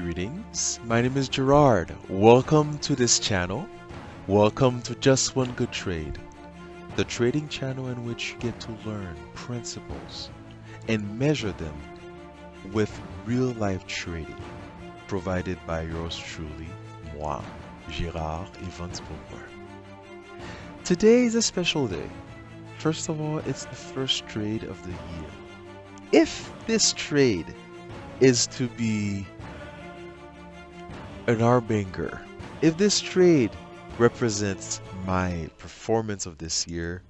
Greetings, my name is Gerard. Welcome to this channel. Welcome to Just One Good Trade, the trading channel in which you get to learn principles and measure them with real life trading, provided by yours truly, moi, Gerard Evans Booker. Today is a special day. First of all, it's the first trade of the year. If this trade is to be an arbanger, if this trade represents my performance of this year,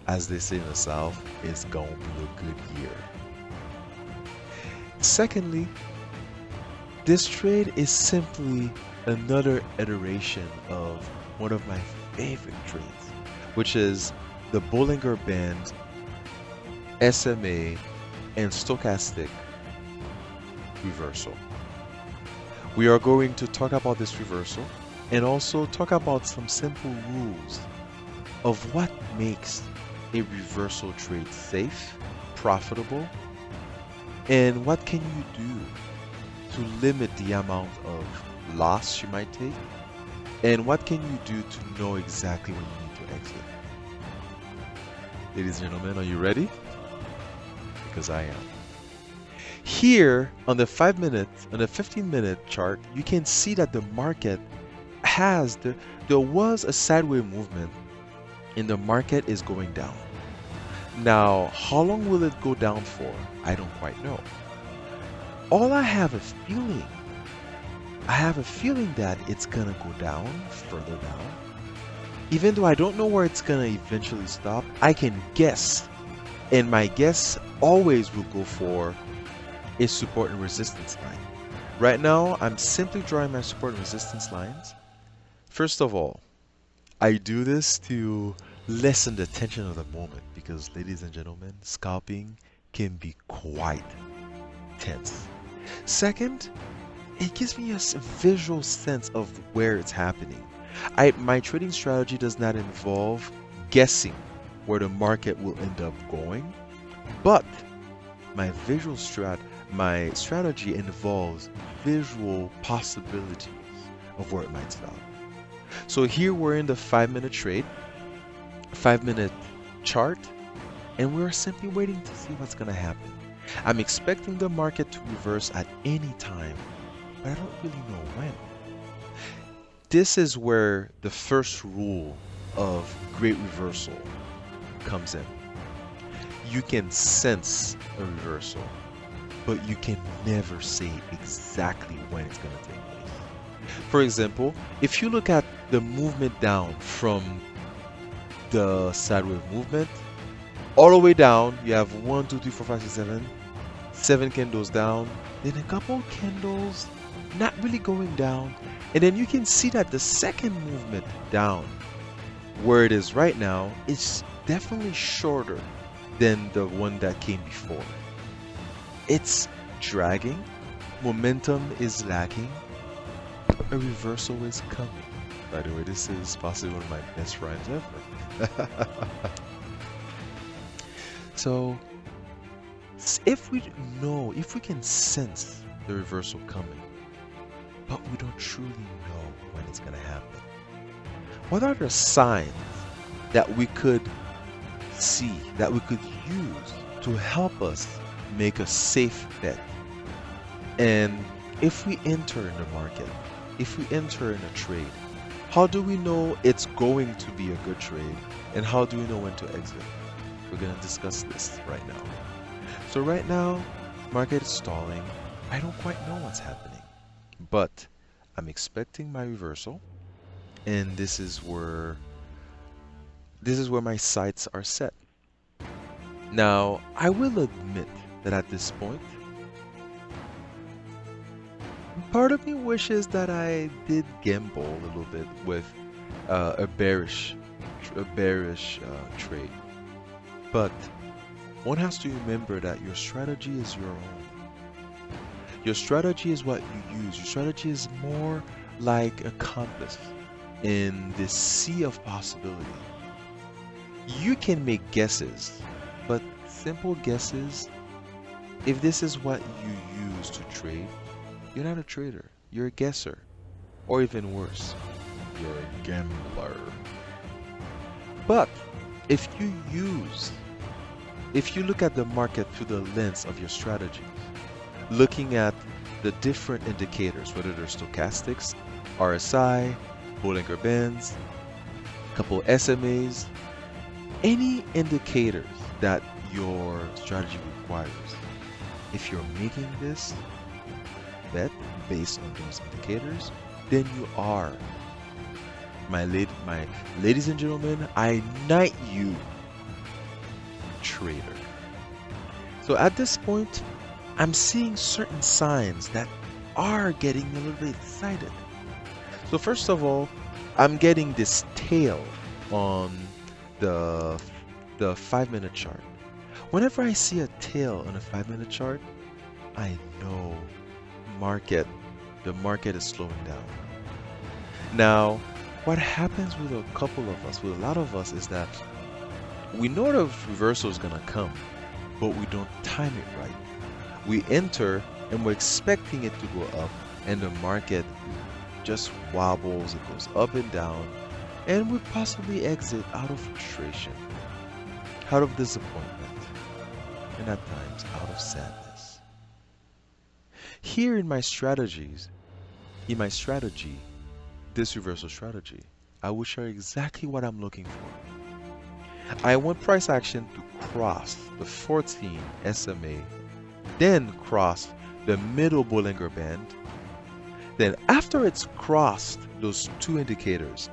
as they say in the South, it's gonna be a good year. Secondly, this trade is simply another iteration of one of my favorite trades, which is the Bollinger Band, SMA, and stochastic reversal. We are going to talk about this reversal and also talk about some simple rules of what makes a reversal trade safe, profitable, and what can you do to limit the amount of loss you might take, and what can you do to know exactly when you need to exit. Ladies and gentlemen, are you ready? Because I am. Here on the 15-minute chart, you can see that the market there was a sideways movement and the market is going down. Now, how long will it go down for? I don't quite know. All I have a feeling that it's gonna go down, further down. Even though I don't know where it's gonna eventually stop, I can guess. And my guess always will go for a support and resistance line. Right now, I'm simply drawing my support and resistance lines. First of all, I do this to lessen the tension of the moment because, ladies and gentlemen, scalping can be quite tense. Second, it gives me a visual sense of where it's happening. My trading strategy does not involve guessing where the market will end up going, but my strategy involves visual possibilities of where it might stop. So here we're in the 5-minute trade, 5-minute chart, and we're simply waiting to see what's going to happen. I'm expecting the market to reverse at any time, but I don't really know when. This is where the first rule of great reversal comes in. You can sense a reversal, but you can never say exactly when it's going to take place. For example, if you look at the movement down from the sideways movement, all the way down, you have 1, 2, 3, 4, 5, 6, 7 candles down, then a couple candles not really going down, and then you can see that the second movement down, where it is right now, is definitely shorter than the one that came before. It's dragging, momentum is lacking, a reversal is coming. By the way, this is possibly one of my best rhymes ever. So, if we can sense the reversal coming, but we don't truly know when it's going to happen, what are the signs that we could see, that we could use to help us make a safe bet? And if we enter in the market, if we enter in a trade, how do we know it's going to be a good trade? And how do we know when to exit? We're going to discuss this right now. So right now, market is stalling. I don't quite know what's happening, but I'm expecting my reversal, and this is where my sights are set. Now, I will admit that at this point, part of me wishes that I did gamble a little bit with a bearish trade. But one has to remember that your strategy is your own. Your strategy is what you use. Your strategy is more like a compass in this sea of possibility. You can make guesses, but simple guesses, if this is what you use to trade, You're not a trader. You're a guesser. Or even worse, you're a gambler. But if you use, if you look at the market through the lens of your strategy, looking at the different indicators, whether they're stochastics, RSI, Bollinger Bands, a couple SMAs, any indicators that your strategy requires, if you're making this bet based on those indicators, then you are, my ladies and gentlemen, I knight you, trader. So at this point, I'm seeing certain signs that are getting me a little bit excited. So first of all, I'm getting this tail on the 5-minute chart. Whenever I see a tail on a 5-minute chart, I know the market is slowing down. Now, what happens with a couple of us, with a lot of us, is that we know the reversal is gonna come, but we don't time it right. We enter and we're expecting it to go up, and the market just wobbles, it goes up and down, and we possibly exit out of frustration, out of disappointment, and at times out of sadness. Here in my strategy, this reversal strategy, I will share exactly what I'm looking for. I want price action to cross the 14 SMA, then cross the middle Bollinger Band. Then after it's crossed those two indicators,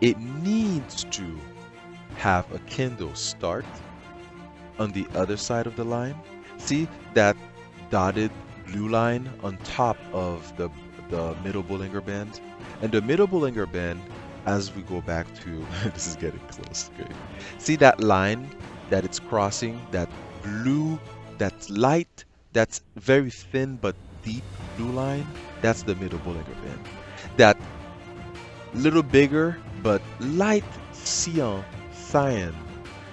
it needs to have a candle start on the other side of the line. See that dotted blue line on top of the middle Bollinger Band? And the middle Bollinger Band, as we go back to, this is getting close, great. See that line that it's crossing, that blue, that's light, that's very thin but deep blue line? That's the middle Bollinger Band. That little bigger but light cyan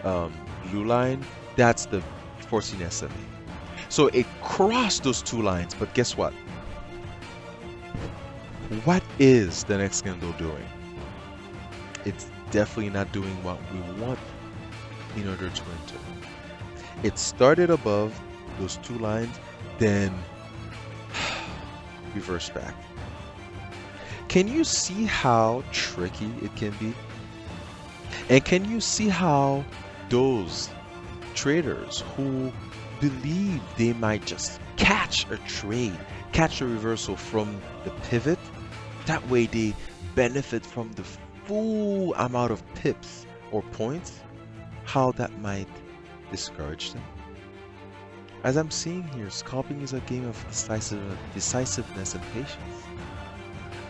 blue line, that's the 14 SMA. So it crossed those two lines, but guess what? What is the next candle doing? It's definitely not doing what we want in order to enter. It started above those two lines, then reverse back. Can you see how tricky it can be? And can you see how those traders who believe they might just catch a trade, catch a reversal from the pivot, that way they benefit from the full amount of pips or points, how that might discourage them? As I'm seeing here, scalping is a game of decisiveness and patience.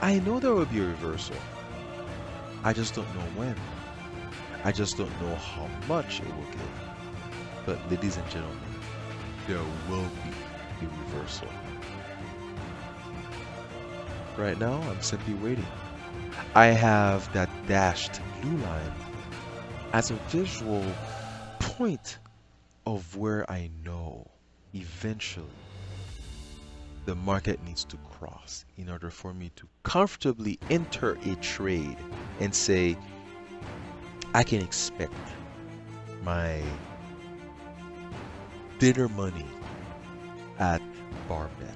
I know there will be a reversal. I just don't know when. I just don't know how much it will give. But ladies and gentlemen, there will be a reversal. Right now, I'm simply waiting. I have that dashed blue line as a visual point of where I know eventually the market needs to cross in order for me to comfortably enter a trade and say, I can expect my dinner money at bar bet.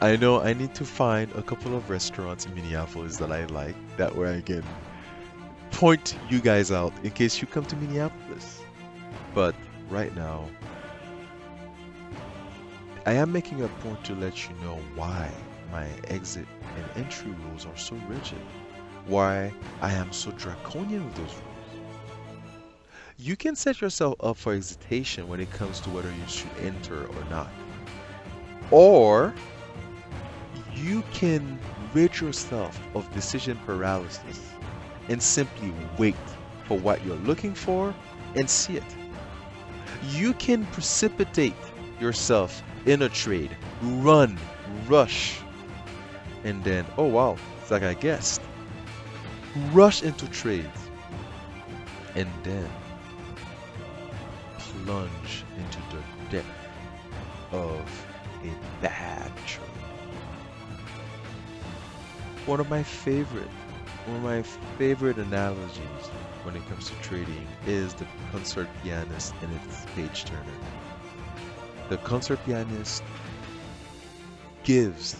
I know I need to find a couple of restaurants in Minneapolis that I like, that way I can point you guys out in case you come to Minneapolis. But right now, I am making a point to let you know why my exit and entry rules are so rigid, why I am so draconian with those rules. You can set yourself up for hesitation when it comes to whether you should enter or not. Or you can rid yourself of decision paralysis and simply wait for what you're looking for and see it. You can precipitate yourself in a trade, run, rush, and then, oh wow, it's like I guessed, rush into trades, and then plunge into the depth of a bad trade. One of my favorite analogies when it comes to trading is the concert pianist and its page turner. The concert pianist tunes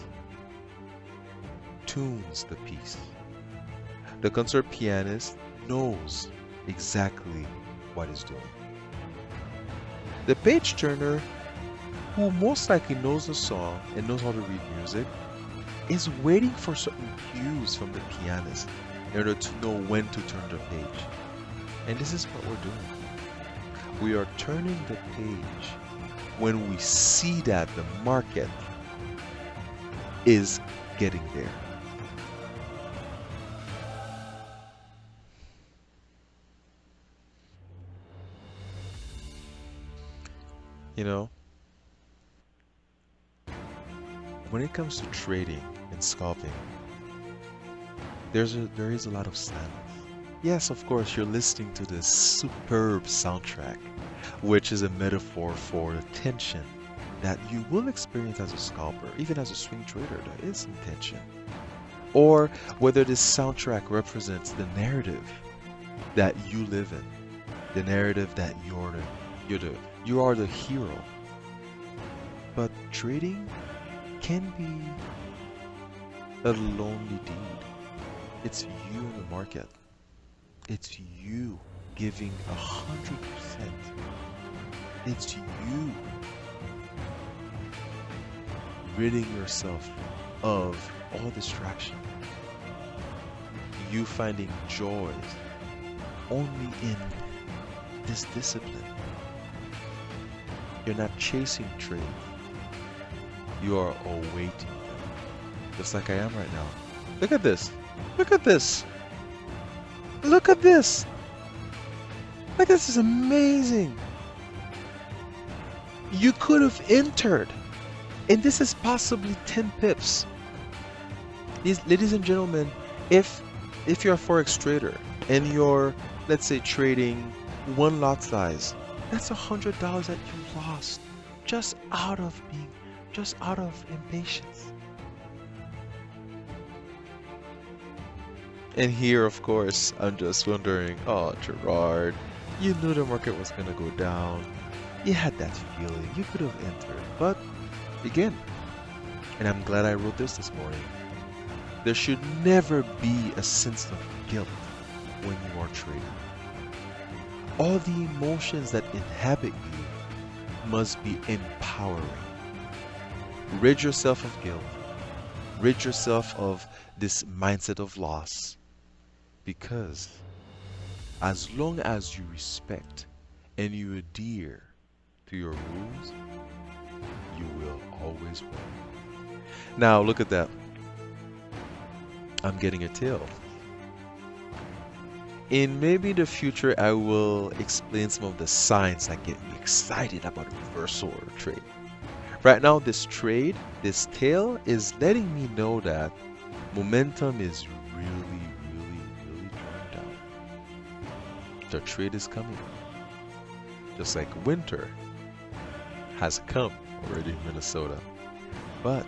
the piece. The concert pianist knows exactly what he's doing. The page turner, who most likely knows the song and knows how to read music, is waiting for certain cues from the pianist in order to know when to turn the page. And this is what we're doing. We are turning the page when we see that the market is getting there. You know, when it comes to trading and scalping, there is a lot of silence. Yes, of course, you're listening to this superb soundtrack, which is a metaphor for the tension that you will experience as a scalper, even as a swing trader. There is some tension. Or whether this soundtrack represents the narrative that you live in, the narrative that you are the hero. But trading can be a lonely deed. It's you in the market. It's you giving 100%. It's you ridding yourself of all distraction. You finding joy only in this discipline. You're not chasing trades. You are awaiting them. Just like I am right now. Look at this. Look at this. Look at this. Like, this is amazing. You could have entered. And this is possibly 10 pips. Ladies and gentlemen, if you're a Forex trader and you're, let's say, trading one lot size, that's $100 that you lost just out of impatience. And here, of course, I'm just wondering, oh, Gerard, you knew the market was going to go down. You had that feeling. You could have entered. But again, and I'm glad I wrote this morning, there should never be a sense of guilt when you are trading. All the emotions that inhabit you must be empowering. Rid yourself of guilt. Rid yourself of this mindset of loss. Because as long as you respect and you adhere to your rules, you will always win. Now look at that. I'm getting a tail. In maybe the future, I will explain some of the signs that get me excited about a reversal or a trade. Right now, this trade, this tail, is letting me know that momentum is really drawing down. The trade is coming. Just like winter has come already in Minnesota. But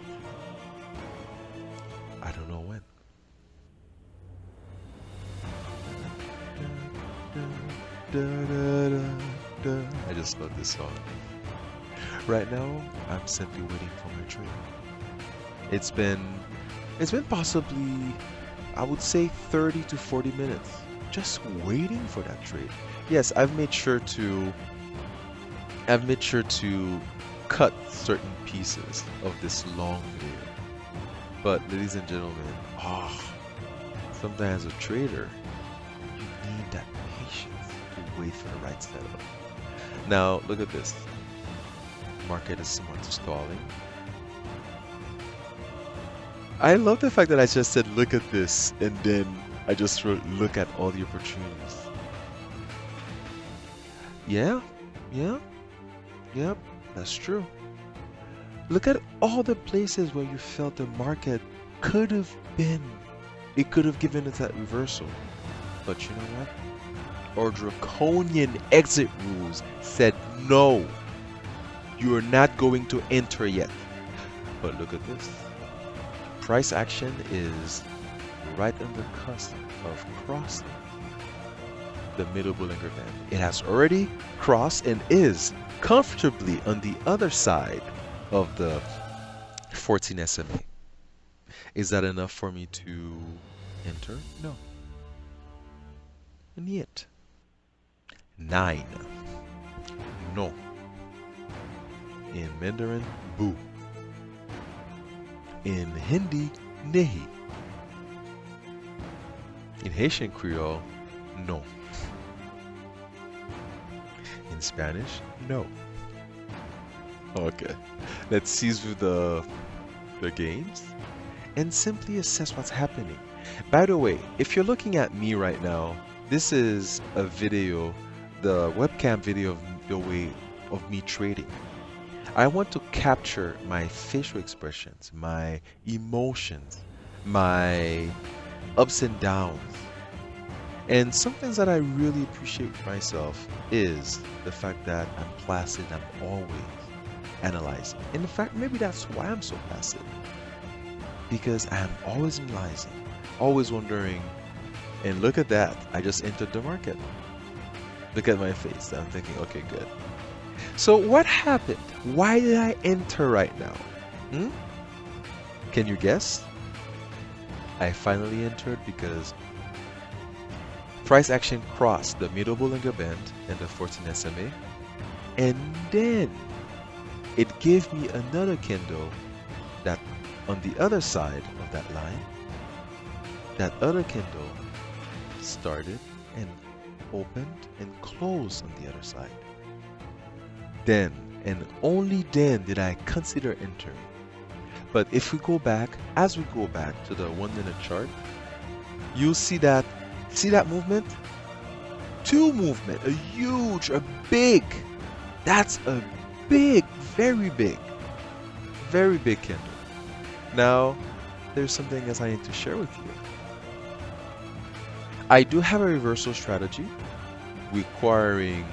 I don't know when. I just love this song. Right now, I'm simply waiting for my trade. It's been possibly, I would say, 30 to 40 minutes just waiting for that trade. Yes, I've made sure to cut certain pieces of this long video. But ladies and gentlemen, sometimes as a trader, you need that patience to wait for the right setup. Now, look at this. Market is somewhat stalling. I love the fact that I just said, look at this, and then I just wrote, look at all the opportunities. Yeah, that's true. Look at all the places where you felt the market could have been. It could have given it that reversal. But you know what? Our draconian exit rules said no. You are not going to enter yet. But look at this. Price action is right on the cusp of crossing the middle Bollinger Band. It has already crossed and is comfortably on the other side of the 14 SMA. Is that enough for me to enter? No. Niet. 9. No. In Mandarin, boo. In Hindi, nehi. In Haitian Creole, no. In Spanish, no. Okay, let's seize with the games and simply assess what's happening. By the way, if you're looking at me right now, this is a video, the webcam video of the way of me trading. I want to capture my facial expressions, my emotions, my ups and downs. And some things that I really appreciate myself is the fact that I'm placid, I'm always analyzing. And in fact, maybe that's why I'm so passive. Because I'm always analyzing, always wondering, and look at that, I just entered the market. Look at my face, I'm thinking, okay, good. So what happened? Why did I enter right now? Can you guess? I finally entered because price action crossed the middle Bollinger Band and the 14 SMA, and then it gave me another candle that on the other side of that line, that other candle started and opened and closed on the other side. Then and only then did I consider entering. But if we go back, as we go back to the 1 minute chart, you'll see that movement? Two movement, a huge, a big, that's a big, very big candle. Now, there's something else I need to share with you. I do have a reversal strategy requiring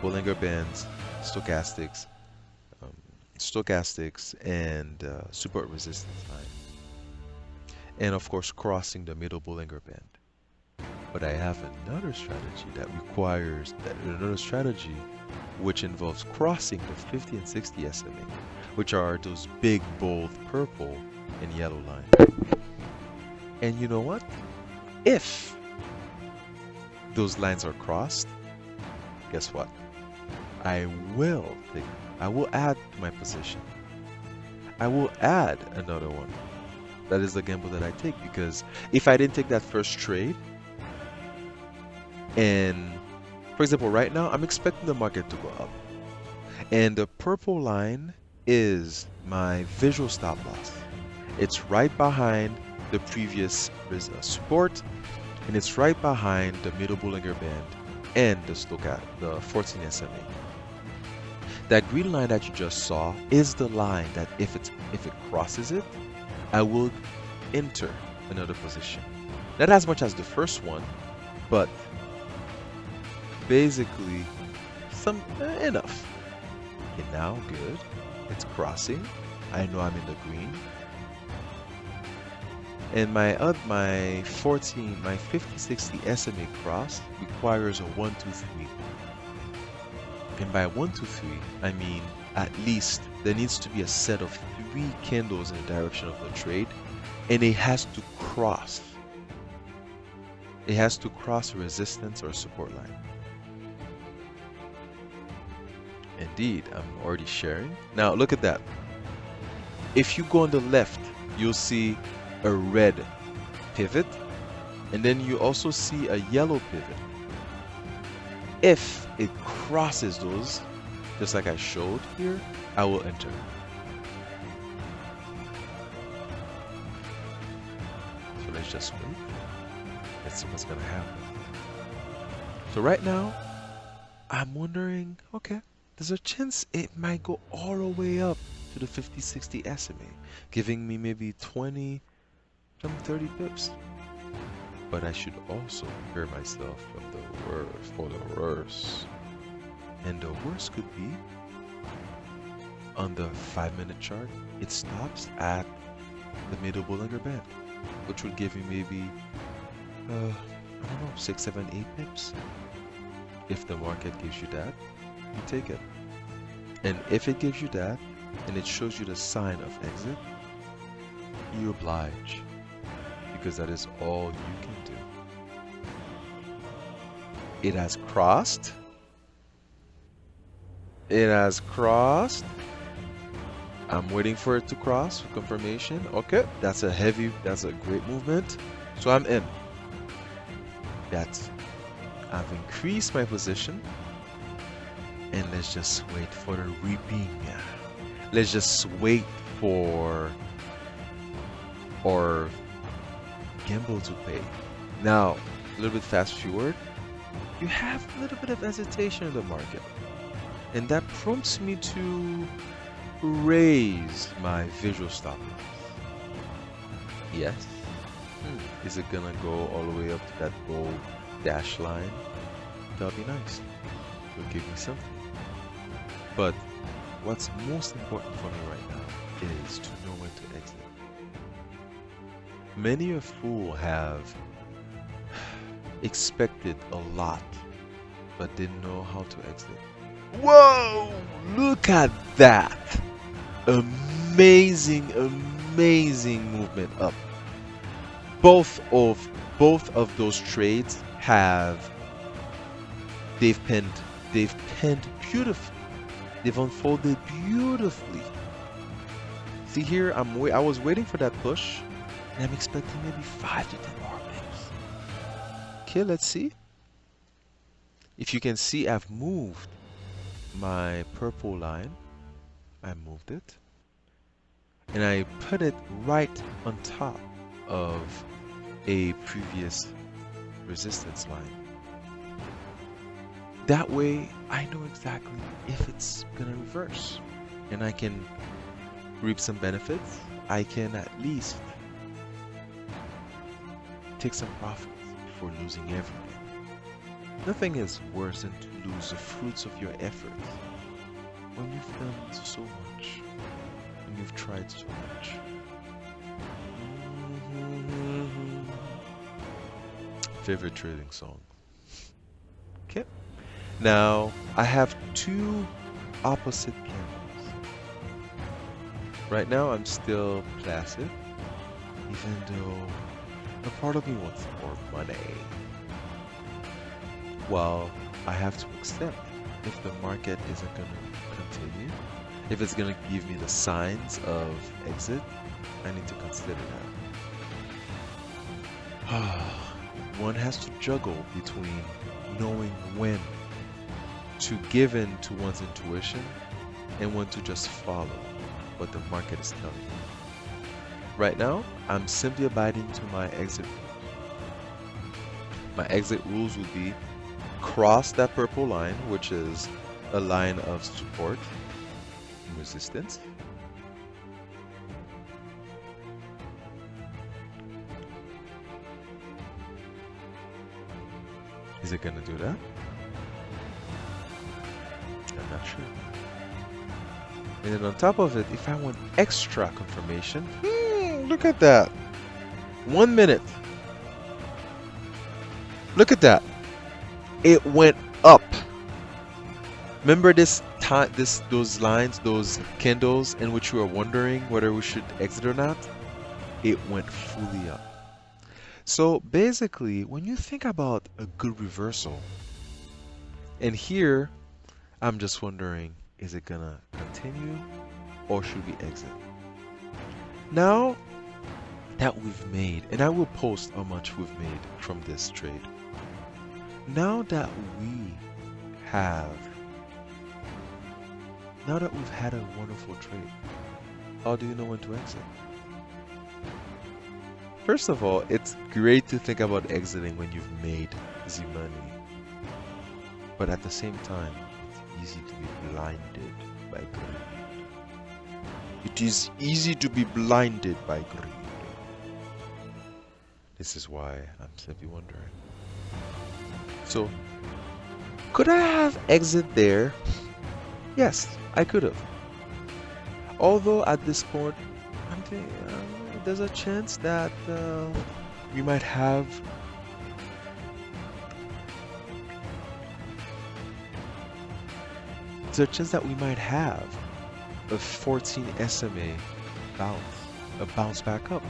Bollinger Bands, stochastics, and support resistance line, and of course crossing the middle Bollinger Band. But I have another strategy which involves crossing the 50 and 60 SMA, which are those big, bold purple and yellow lines. And you know what? If those lines are crossed, guess what? I will add to my position. I will add another one. That is the gamble that I take, because if I didn't take that first trade, and for example, right now I'm expecting the market to go up, and the purple line is my visual stop loss. It's right behind the previous support, and it's right behind the middle Bollinger Band and the 14 SMA. That green line that you just saw is the line that if it crosses it, I will enter another position. Not as much as the first one, but basically enough. Okay, now good. It's crossing. I know I'm in the green. And my 50-60 SMA cross requires a 1, 2, 3. And by 1, 2, 3, I mean at least there needs to be a set of 3 candles in the direction of the trade, and it has to cross. It has to cross a resistance or support line. Indeed, I'm already sharing. Now look at that. If you go on the left, you'll see a red pivot, and then you also see a yellow pivot. If it crosses those, just like I showed here, I will enter. So let's just wait. Let's see what's gonna happen. So right now, I'm wondering, okay, there's a chance it might go all the way up to the 50-60 SMA, giving me maybe 20, some 30 pips. But I should also prepare myself for the worst. And the worst could be on the 5-minute chart, it stops at the middle Bollinger Band, which would give you maybe, I don't know, 6, 7, 8 pips. If the market gives you that, you take it. And if it gives you that, and it shows you the sign of exit, you oblige, because that is all you can do. It has crossed. It has crossed. I'm waiting for it to cross for confirmation. Okay, that's a great movement. So I'm in. I've increased my position. And let's just wait for the reaping. Let's just wait for our gamble to pay. Now, a little bit fast forward. You have a little bit of hesitation in the market. And that prompts me to raise my visual stop loss. Yes. Is it gonna go all the way up to that gold dash line? That'll be nice. It'll give me something. But what's most important for me right now is to know when to exit. Many a fool have expected a lot, but didn't know how to exit. Whoa! Look at that! Amazing, amazing movement up. Both of those trades they've penned beautifully. They've unfolded beautifully. See here, I was waiting for that push, and I'm expecting maybe 5 to 10 more pips. Okay, let's see. If you can see, I've moved my purple line. I moved it, and I put it right on top of a previous resistance line. That way, I know exactly if it's gonna reverse, and I can reap some benefits. I can at least take some profits before losing everything. Nothing is worse than to lose the fruits of your efforts when you've done so much, when you've tried so much. Favorite trading song. Okay. Now, I have two opposite candles. Right now, I'm still placid, even though a part of me wants more money. Well, I have to accept if the market isn't going to continue, if it's going to give me the signs of exit, I need to consider that. One has to juggle between knowing when to give in to one's intuition and when to just follow what the market is telling you. Right now, I'm simply abiding to my exit rules. My exit rules would be cross that purple line, which is a line of support and resistance. Is it gonna do that? I'm not sure. And then on top of it, if I want extra confirmation, look at that. 1 minute. Look at that. It went up. Remember those lines, those candles in which we were wondering whether we should exit or not? It went fully up. So basically, when you think about a good reversal, and here, I'm just wondering, is it gonna continue or should we exit? Now that we've made, and I will post how much we've made from this trade. Now that we've had a wonderful trade, how do you know when to exit? First of all, it's great to think about exiting when you've made the money. But at the same time, it's easy to be blinded by greed. It is easy to be blinded by greed. This is why I'm simply wondering. So, could I have exit there? Yes, I could have. Although at this point, I'm thinking there's a chance that we might have there's a chance that we might have a 14 SMA bounce, a bounce back up.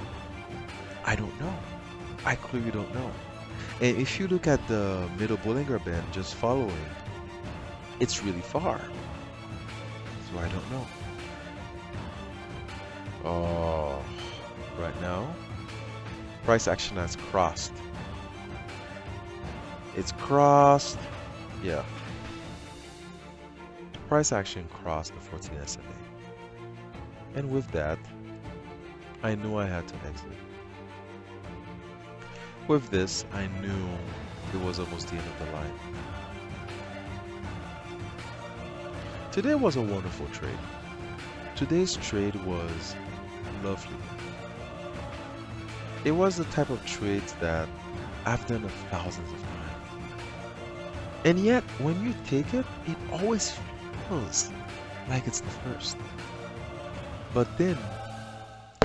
I don't know. I clearly don't know. And if you look at the middle Bollinger Band just following, it's really far. So I don't know. Oh, right now, price action has crossed. It's crossed. Yeah. Price action crossed the 14 SMA. And with that, I knew I had to exit. With this, I knew it was almost the end of the line. Today was a wonderful trade. Today's trade was lovely. It was the type of trades that I've done thousands of times. And yet, when you take it, it always feels like it's the first. But then,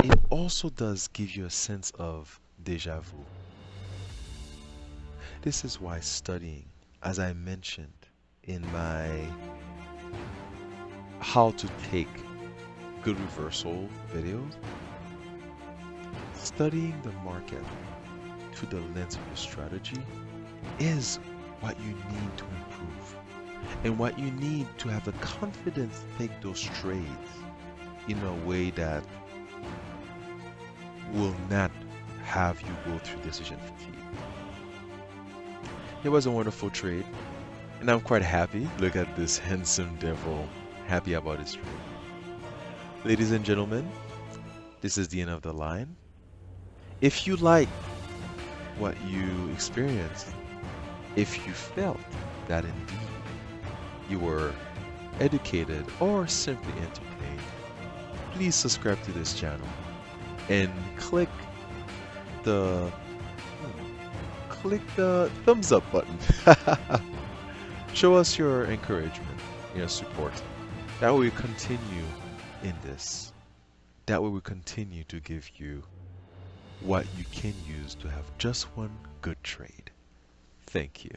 it also does give you a sense of deja vu. This is why studying, as I mentioned in my how to take good reversal videos, studying the market through the lens of your strategy is what you need to improve and what you need to have the confidence to take those trades in a way that will not have you go through decision fatigue. It was a wonderful trade, and I'm quite happy. Look at this handsome devil, happy about his trade. Ladies and gentlemen, this is the end of the line. If you like what you experienced, if you felt that indeed you were educated or simply entertained, please subscribe to this channel and click the thumbs up button. Show us your encouragement, your support. That way we continue in this. That way we continue to give you what you can use to have just one good trade. Thank you.